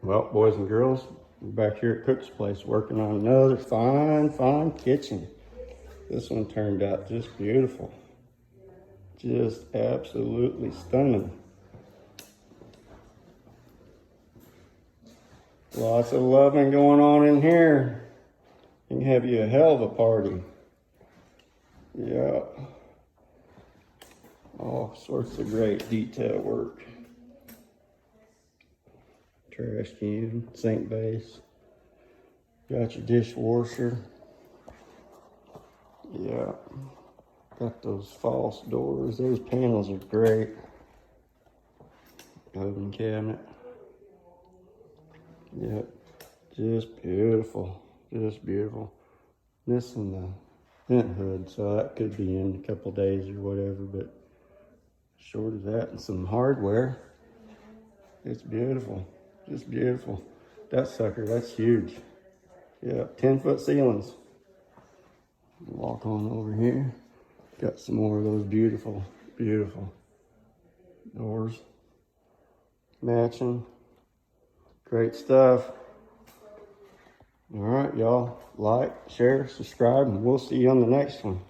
Well, boys and girls, we're back here at Cook's place working on another fine kitchen. This one turned out just beautiful. Just absolutely stunning. Lots of loving going on in here. You can have you a hell of a party. Yeah. All sorts of great detail work. Trash can, sink base. Got your dishwasher. Yeah. Got those false doors. Those panels are great. Oven cabinet. Yep. Just beautiful. Just beautiful. Missing the vent hood, so that could be in a couple days or whatever, but short of that and some hardware, it's beautiful. Just beautiful. That sucker, that's huge. Yeah, 10-foot ceilings. Walk on over here. Got some more of those beautiful doors. Matching. Great stuff. All right, y'all. Like, share, subscribe, and we'll see you on the next one.